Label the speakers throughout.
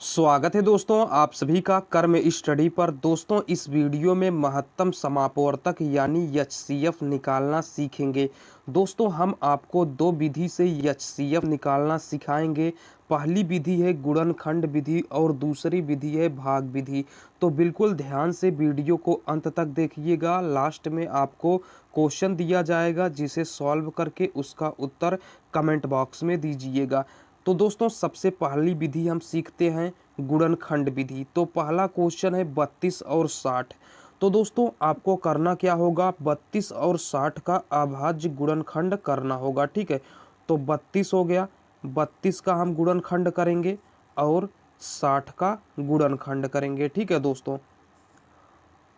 Speaker 1: स्वागत है दोस्तों आप सभी का कर्म स्टडी पर। दोस्तों इस वीडियो में महत्तम समापवर्तक यानी एचसीएफ निकालना सीखेंगे। दोस्तों हम आपको दो विधि से एचसीएफ निकालना सिखाएंगे। पहली विधि है गुणनखंड विधि और दूसरी विधि है भाग विधि। तो बिल्कुल ध्यान से वीडियो को अंत तक देखिएगा। लास्ट में आपको क्वेश्चन दिया जाएगा जिसे सॉल्व करके उसका उत्तर कमेंट बॉक्स में दीजिएगा। तो दोस्तों सबसे पहली विधि हम सीखते हैं गुणनखंड विधि। तो पहला क्वेश्चन है 32 और 60। तो दोस्तों आपको करना क्या होगा, 32 और 60 का अभाज्य गुणनखंड करना होगा। ठीक है, तो 32 हो गया, 32 का हम गुणनखंड करेंगे और 60 का गुणनखंड करेंगे। ठीक है दोस्तों,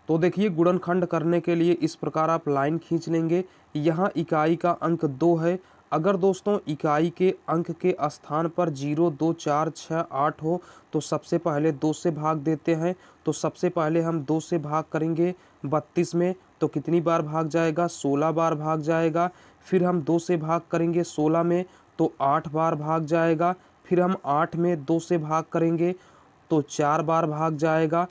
Speaker 1: तो देखिए गुणनखंड करने के लिए इस प्रकार आप लाइन खींच लेंगे। यहाँ इकाई का अंक 2 है। अगर दोस्तों इकाई के अंक के स्थान पर 0, 2, 4, 6, 8 हो तो सबसे पहले 2 से भाग देते हैं। तो सबसे पहले हम 2 से भाग करेंगे 32 में, तो कितनी बार भाग जाएगा, 16 बार भाग जाएगा। फिर हम 2 से भाग करेंगे 16 में तो 8 बार भाग जाएगा। फिर हम 8 में 2 से भाग करेंगे तो 4 बार भाग जाएगा।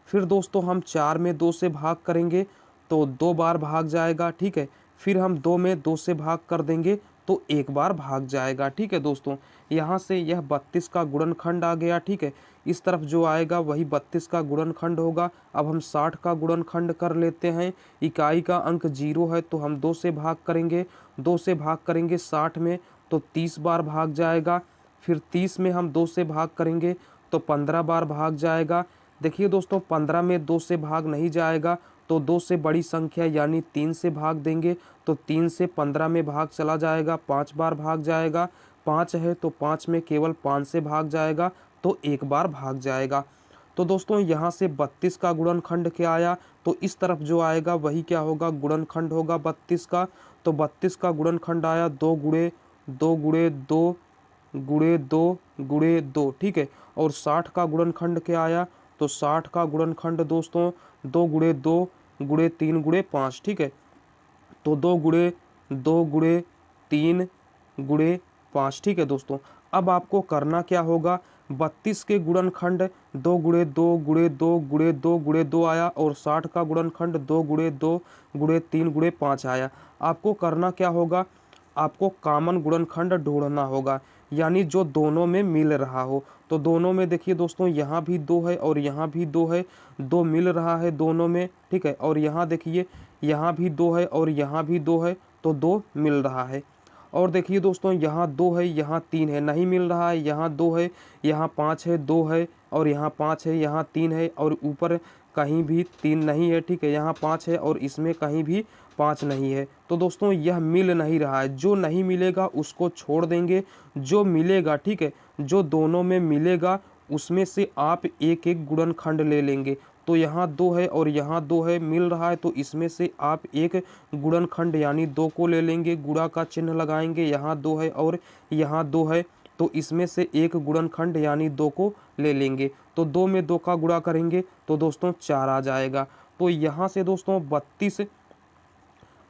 Speaker 1: फिर दोस्तों हम 4 में 2 से भाग करेंगे तो 2 बार भाग जाएगा। ठीक है, फिर हम 2 में 2 से भाग कर देंगे तो 1 बार भाग जाएगा। ठीक है दोस्तों, यहाँ से यह 32 का गुणनखंड आ गया। ठीक है, इस तरफ जो आएगा वही 32 का गुणनखंड होगा। अब हम 60 का गुणनखंड कर लेते हैं। इकाई का अंक 0 है तो हम 2 से भाग करेंगे, 2 से भाग करेंगे 60 में तो 30 बार भाग जाएगा। फिर 30 में हम 2 से भाग करेंगे तो 15 बार भाग जाएगा। देखिए दोस्तों 15 में 2 से भाग नहीं जाएगा तो 2 से बड़ी संख्या यानी 3 से भाग देंगे तो 3 से 15 में भाग चला जाएगा, 5 बार भाग जाएगा। 5 है तो 5 में केवल 5 से भाग जाएगा तो 1 बार भाग जाएगा। तो दोस्तों यहाँ से 32 का गुणनखंड क्या आया, तो इस तरफ जो आएगा वही क्या होगा, गुणनखंड होगा 32 का। तो 32 का गुणनखंड आया 2 गुणे 2 गुणे 2 गुणे 2 गुणे 2। ठीक है, और 60 का गुणनखंड क्या आया, तो 60 का गुणनखंड दोस्तों 2 गुणे 2 गुणे 3 गुणे 5। ठीक है, तो 2 गुणे 2 गुणे 3 गुणे 5। ठीक है दोस्तों, अब आपको करना क्या होगा, 32 के गुणनखंड 2 गुणे 2 गुणे 2 गुणे 2 गुणे 2 आया और 60 का गुणनखंड 2 गुणे 2 गुणे 3 गुणे 5 आया। आपको करना क्या होगा, आपको कॉमन गुणनखंड ढूंढना होगा, यानी जो दोनों में मिल रहा हो। तो दोनों में देखिए दोस्तों यहाँ भी 2 है और यहाँ भी 2 है, 2 मिल रहा है दोनों में। ठीक है, और यहाँ देखिए यहाँ भी 2 है और यहाँ भी 2 है तो 2 मिल रहा है। और देखिए दोस्तों यहाँ 2 है यहाँ 3 है, नहीं मिल रहा है। यहाँ 2 है, यहाँ 5 है, 2 है और यहाँ 5 है, यहाँ 3 है और ऊपर कहीं भी 3 नहीं है। ठीक है, यहाँ 5 है और इसमें कहीं भी 5 नहीं है। तो दोस्तों यह मिल नहीं रहा है, जो नहीं मिलेगा उसको छोड़ देंगे। जो मिलेगा, ठीक है, जो दोनों में मिलेगा उसमें से आप एक एक गुणनखंड ले लेंगे। तो यहाँ 2 है और यहाँ 2 है, मिल रहा है तो इसमें से आप एक गुणनखंड यानी 2 को ले लेंगे, गुणा का चिन्ह लगाएंगे। यहाँ 2 है और यहाँ 2 है तो इसमें से एक गुणनखंड यानी 2 को ले लेंगे। तो 2 में 2 का गुणा करेंगे तो दोस्तों 4 आ जाएगा। तो यहाँ से दोस्तों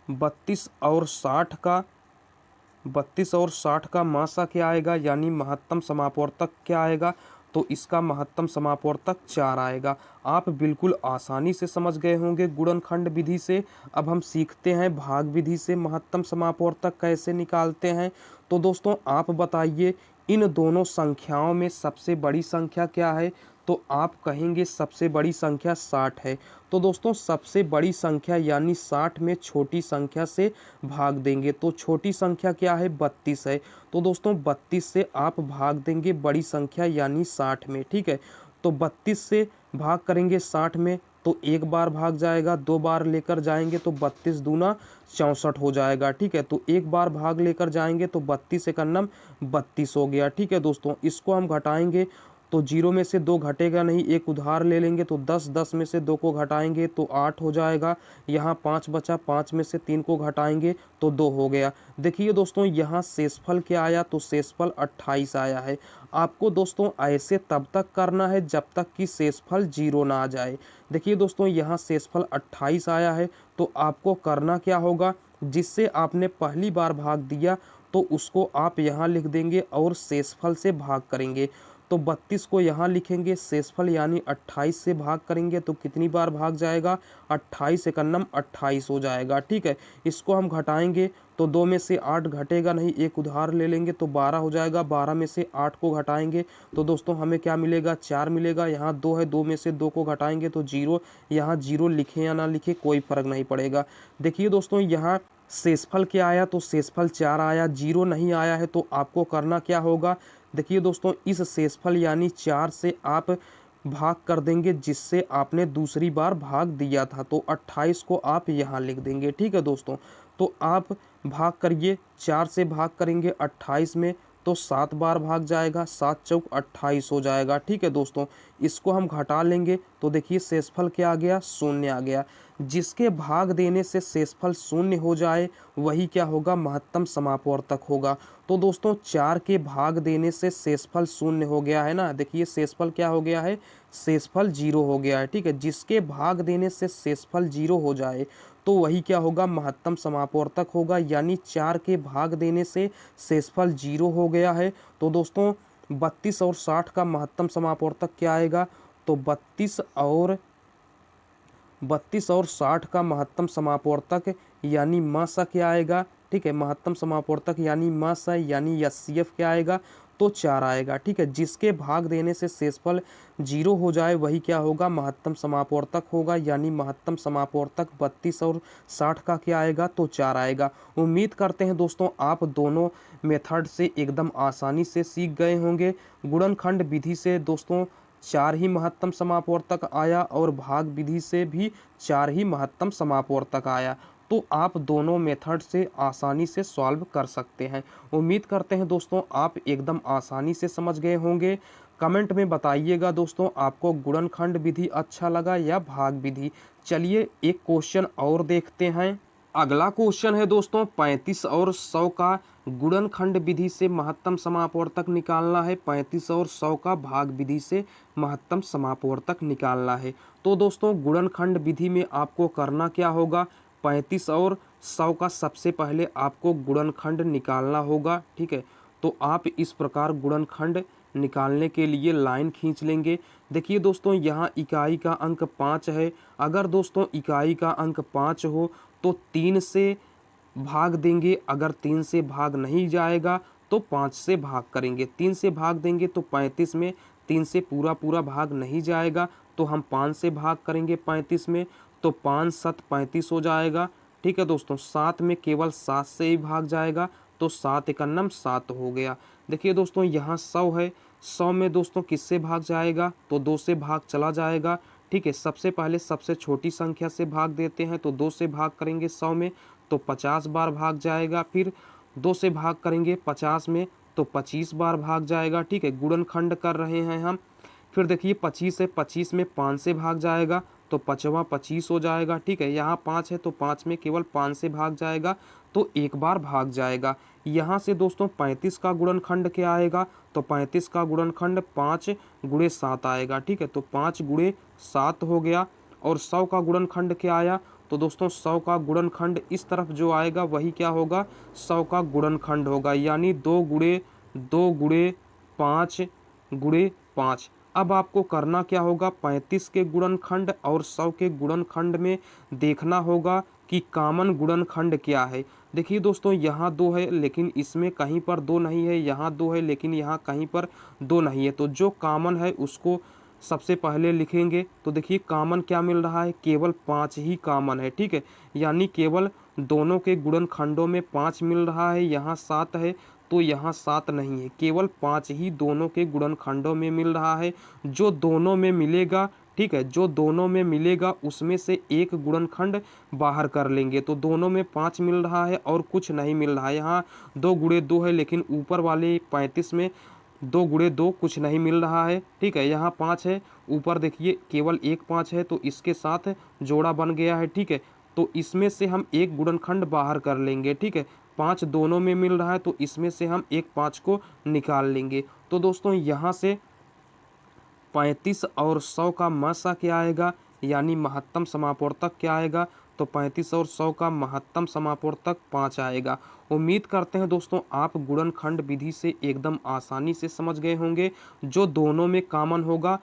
Speaker 1: 32 और 60 का 32 और 60 का मासा क्या आएगा, यानी महत्तम समापवर्तक क्या आएगा, तो इसका महत्तम समापवर्तक 4 आएगा। आप बिल्कुल आसानी से समझ गए होंगे गुणनखंड विधि से। अब हम सीखते हैं भाग विधि से महत्तम समापवर्तक कैसे निकालते हैं। तो दोस्तों आप बताइए इन दोनों संख्याओं में सबसे बड़ी संख्या क्या है, तो आप कहेंगे सबसे बड़ी संख्या 60 है। तो दोस्तों सबसे बड़ी संख्या यानी 60 में छोटी संख्या से भाग देंगे। तो छोटी संख्या क्या है, 32 है। तो दोस्तों 32 से आप भाग देंगे बड़ी संख्या यानी 60 में। ठीक है, तो 32 से भाग करेंगे 60 में तो 1 बार भाग जाएगा, 2 बार लेकर जाएंगे तो 32 दूना 64 हो जाएगा। ठीक है, तो 1 बार भाग लेकर जाएंगे तो 32 एक अन्नम 32 हो गया। ठीक है दोस्तों, इसको हम घटाएंगे तो 0 में से 2 घटेगा नहीं, एक उधार ले लेंगे तो 10, 10 में से 2 को घटाएंगे तो 8 हो जाएगा। यहाँ 5 बचा, 5 में से 3 को घटाएंगे तो 2 हो गया। देखिए दोस्तों यहाँ शेषफल क्या आया, तो शेषफल 28 आया है। आपको दोस्तों ऐसे तब तक करना है जब तक कि शेषफल 0 ना आ जाए। देखिए दोस्तों यहाँ शेषफल 28 आया है तो आपको करना क्या होगा, जिससे आपने पहली बार भाग दिया तो उसको आप यहाँ लिख देंगे और शेषफल से भाग करेंगे। तो 32 को यहाँ लिखेंगे, शेषफल यानी 28 से भाग करेंगे तो कितनी बार भाग जाएगा, 28 एकन्नम 28 हो जाएगा। ठीक है, इसको हम घटाएंगे तो 2 में से 8 घटेगा नहीं, एक उधार ले लेंगे तो 12 हो जाएगा। 12 में से 8 को घटाएंगे तो दोस्तों हमें क्या मिलेगा, 4 मिलेगा। यहाँ 2 है, 2 में से 2 को घटाएंगे तो 0। यहाँ 0 लिखें या ना लिखें कोई फर्क नहीं पड़ेगा। देखिए दोस्तों यहाँ शेषफल क्या आया, तो शेषफल 4 आया। 0 नहीं आया है तो आपको करना क्या होगा, देखिए दोस्तों इस शेषफल यानी 4 से आप भाग कर देंगे जिससे आपने दूसरी बार भाग दिया था, तो 28 को आप यहाँ लिख देंगे। ठीक है दोस्तों, तो आप भाग करिए, 4 से भाग करेंगे 28 में तो 7 बार भाग जाएगा, 7 चौक 28 हो जाएगा। ठीक है दोस्तों, इसको हम घटा लेंगे तो देखिए शेषफल क्या आ गया, 0 आ गया। जिसके भाग देने से शेषफल 0 हो जाए वही क्या होगा, महत्तम समापवर्तक होगा। तो दोस्तों 4 के भाग देने से शेषफल 0 हो गया है ना, देखिए शेषफल क्या हो गया है, शेषफल 0 हो गया है। ठीक है, जिसके भाग देने से शेषफल 0 हो जाए तो वही क्या होगा, महत्तम समापवर्तक होगा। यानी 4 के भाग देने से शेषफल 0 हो गया है। तो दोस्तों 32 और 60 का महत्तम समापवर्तक क्या आएगा, तो 32 और 60 का महत्तम समापवर्तक यानी म सा क्या आएगा। ठीक है, महत्तम समापवर्तक यानी म सा यानी एचसीएफ क्या आएगा, तो 4 आएगा। ठीक है, जिसके भाग देने से शेषफल 0 हो जाए वही क्या होगा, महत्तम समापवर्तक होगा। यानी महत्तम समापवर्तक 32 और 60 का क्या आएगा, तो 4 आएगा। उम्मीद करते हैं दोस्तों आप दोनों मेथड से एकदम आसानी से सीख गए होंगे। गुणनखंड विधि से दोस्तों 4 ही महत्तम समापवर्तक आया और भाग विधि से भी 4 ही महत्तम समापवर्तक आया। तो आप दोनों मेथड से आसानी से सॉल्व कर सकते हैं। उम्मीद करते हैं दोस्तों आप एकदम आसानी से समझ गए होंगे। कमेंट में बताइएगा दोस्तों आपको गुणनखंड विधि अच्छा लगा या भाग विधि। चलिए एक क्वेश्चन और देखते हैं। अगला क्वेश्चन है दोस्तों 35 और 100 का गुणनखंड विधि से महत्तम समापवर्तक निकालना है, 35 और 100 का भाग विधि से महत्तम समापवर्तक निकालना है। तो दोस्तों गुणनखंड विधि में आपको करना क्या होगा, 35 और 100 का सबसे पहले आपको गुणनखंड निकालना होगा। ठीक है, तो आप इस प्रकार गुणनखंड निकालने के लिए लाइन खींच लेंगे। देखिए दोस्तों यहाँ इकाई का अंक 5 है। अगर दोस्तों इकाई का अंक 5 हो तो 3 से भाग देंगे, अगर 3 से भाग नहीं जाएगा तो 5 से भाग करेंगे। 3 से भाग देंगे तो 35 में 3 से पूरा भाग नहीं जाएगा तो हम 5 से भाग करेंगे 35 में, तो 5 7 35 हो जाएगा। ठीक है दोस्तों, 7 में केवल 7 से ही भाग जाएगा तो 7 एकन्नम 7 हो गया। देखिए दोस्तों यहाँ 100 है, 100 में दोस्तों किससे भाग जाएगा, तो 2 से भाग चला जाएगा। ठीक है, सबसे पहले सबसे छोटी संख्या से भाग देते हैं तो 2 से भाग करेंगे 100 में तो 50 बार भाग जाएगा। फिर 2 से भाग करेंगे 50 में तो 25 बार भाग जाएगा। ठीक है, गुणनखंड कर रहे हैं हम। फिर देखिए 25 है, 25 में 5 से भाग जाएगा तो 5वां 25 हो जाएगा। ठीक है, यहाँ 5 है तो 5 में केवल 5 से भाग जाएगा तो एक बार भाग जाएगा। यहाँ से दोस्तों 35 का गुणनखंड क्या आएगा, तो 35 का गुणनखंड 5 गुणे 7 आएगा। ठीक है, तो 5 गुणे 7 हो गया। और 100 का गुणनखंड क्या आया, तो दोस्तों 100 का गुणनखंड इस तरफ जो आएगा वही क्या होगा, 100 का गुणनखंड होगा। यानी 2 गुणे 5 गुणे 5। अब आपको करना क्या होगा, 35 के गुणनखंड और 100 के गुणनखंड में देखना होगा कि कॉमन गुणनखंड क्या है। देखिए दोस्तों यहाँ 2 है लेकिन इसमें कहीं पर 2 नहीं है, यहाँ 2 है लेकिन यहाँ कहीं पर 2 नहीं है। तो जो कॉमन है उसको सबसे पहले लिखेंगे। तो देखिए कॉमन क्या मिल रहा है, केवल 5 ही कॉमन है। ठीक है, यानी केवल दोनों के गुणनखंडों में 5 मिल रहा है। यहाँ 7 है तो यहाँ 7 नहीं है, केवल 5 ही दोनों के गुणनखंडों में मिल रहा है। जो दोनों में मिलेगा, ठीक है, जो दोनों में मिलेगा उसमें से एक गुणनखंड बाहर कर लेंगे। तो दोनों में 5 मिल रहा है और कुछ नहीं मिल रहा है। यहाँ 2 गुणे 2 है लेकिन ऊपर वाले 35 में 2 गुणे 2 कुछ नहीं मिल रहा है। ठीक है, यहाँ 5 है, ऊपर देखिए केवल एक 5 है तो इसके साथ जोड़ा बन गया है। ठीक है, तो इसमें से हम एक गुणनखंड बाहर कर लेंगे। ठीक है, 5 दोनों में मिल रहा है तो इसमें से हम एक 5 को निकाल लेंगे। तो दोस्तों यहाँ से 35 और 100 का म सा क्या आएगा, यानी महत्तम समापवर्तक क्या आएगा, तो 35 और 100 का महत्तम समापवर्तक 5 आएगा। उम्मीद करते हैं दोस्तों आप गुणनखंड विधि से एकदम आसानी से समझ गए होंगे। जो दोनों में कॉमन होगा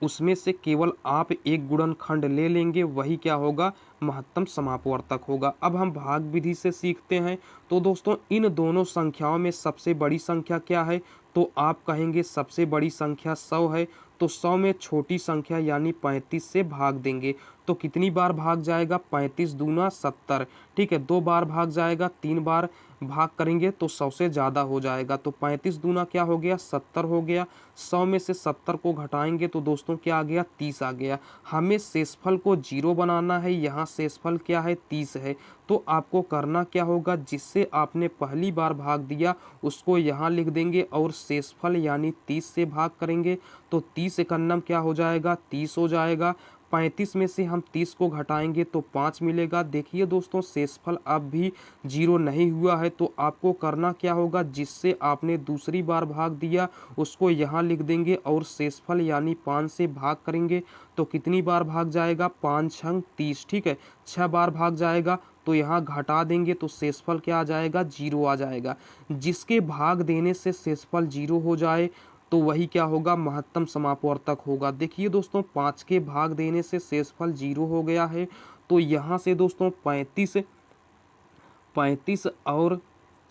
Speaker 1: उसमें से केवल आप एक गुणनखंड ले लेंगे, वही क्या होगा, महत्तम समापवर्तक होगा। अब हम भाग विधि से सीखते हैं। तो दोस्तों इन दोनों संख्याओं में सबसे बड़ी संख्या क्या है, तो आप कहेंगे सबसे बड़ी संख्या 100 है। तो 100 में छोटी संख्या यानी 35 से भाग देंगे। तो कितनी बार भाग जाएगा, 35 दूना 70। ठीक है, 2 बार भाग जाएगा, 3 बार भाग करेंगे तो 100 से ज़्यादा हो जाएगा। तो 35 दूना क्या हो गया, 70 हो गया। 100 में से 70 को घटाएंगे तो दोस्तों क्या आ गया, 30 आ गया। हमें शेषफल को 0 बनाना है, यहाँ शेषफल क्या है, 30 है। तो आपको करना क्या होगा, जिससे आपने पहली बार भाग दिया उसको यहाँ लिख देंगे और शेषफल यानी 30 से भाग करेंगे। तो 30 एकन्नम क्या हो जाएगा, 30 हो जाएगा। 35 में से हम 30 को घटाएंगे तो 5 मिलेगा। देखिए दोस्तों शेषफल अब भी 0 नहीं हुआ है। तो आपको करना क्या होगा, जिससे आपने दूसरी बार भाग दिया उसको यहाँ लिख देंगे और शेषफल यानी 5 से भाग करेंगे। तो कितनी बार भाग जाएगा, 5 छंग 30। ठीक है, 6 बार भाग जाएगा तो यहाँ घटा देंगे तो शेषफल क्या आ जाएगा, 0 आ जाएगा। जिसके भाग देने से शेषफल 0 हो जाए तो वही क्या होगा, महत्तम समापवर्तक होगा। देखिए दोस्तों 5 के भाग देने से शेषफल 0 हो गया है। तो यहाँ से दोस्तों 35 और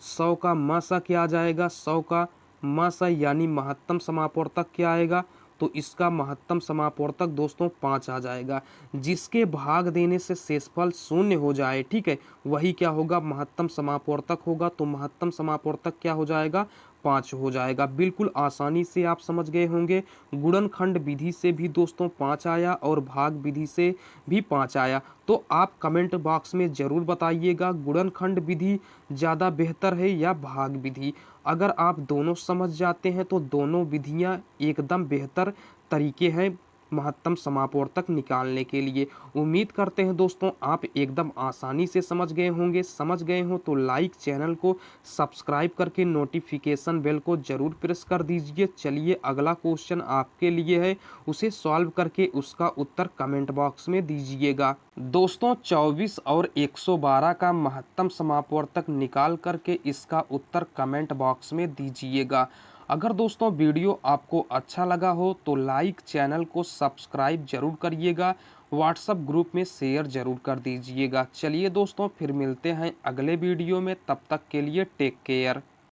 Speaker 1: 100 का मासा क्या आ जाएगा, 100 का मासा यानी महत्तम समापवर्तक क्या आएगा, तो इसका महत्तम समापवर्तक दोस्तों 5 आ जाएगा। जिसके भाग देने से शेषफल 0 हो जाए, ठीक है, वही क्या होगा, महत्तम समापवर्तक होगा। तो महत्तम समापवर्तक क्या हो जाएगा, 5 हो जाएगा। बिल्कुल आसानी से आप समझ गए होंगे। गुणनखंड विधि से भी दोस्तों 5 आया और भाग विधि से भी 5 आया। तो आप कमेंट बॉक्स में ज़रूर बताइएगा गुणनखंड विधि ज़्यादा बेहतर है या भाग विधि। अगर आप दोनों समझ जाते हैं तो दोनों विधियां एकदम बेहतर तरीके हैं महत्तम समापवर्तक निकालने के लिए। उम्मीद करते हैं दोस्तों आप एकदम आसानी से समझ गए होंगे। समझ गए हो तो लाइक, चैनल को सब्सक्राइब करके नोटिफिकेशन बेल को ज़रूर प्रेस कर दीजिए। चलिए अगला क्वेश्चन आपके लिए है, उसे सॉल्व करके उसका उत्तर कमेंट बॉक्स में दीजिएगा। दोस्तों 24 और 112 का महत्तम समापवर्तक निकाल करके इसका उत्तर कमेंट बॉक्स में दीजिएगा। अगर दोस्तों वीडियो आपको अच्छा लगा हो तो लाइक, चैनल को सब्सक्राइब जरूर करिएगा, व्हाट्सएप ग्रुप में शेयर जरूर कर दीजिएगा। चलिए दोस्तों फिर मिलते हैं अगले वीडियो में, तब तक के लिए टेक केयर।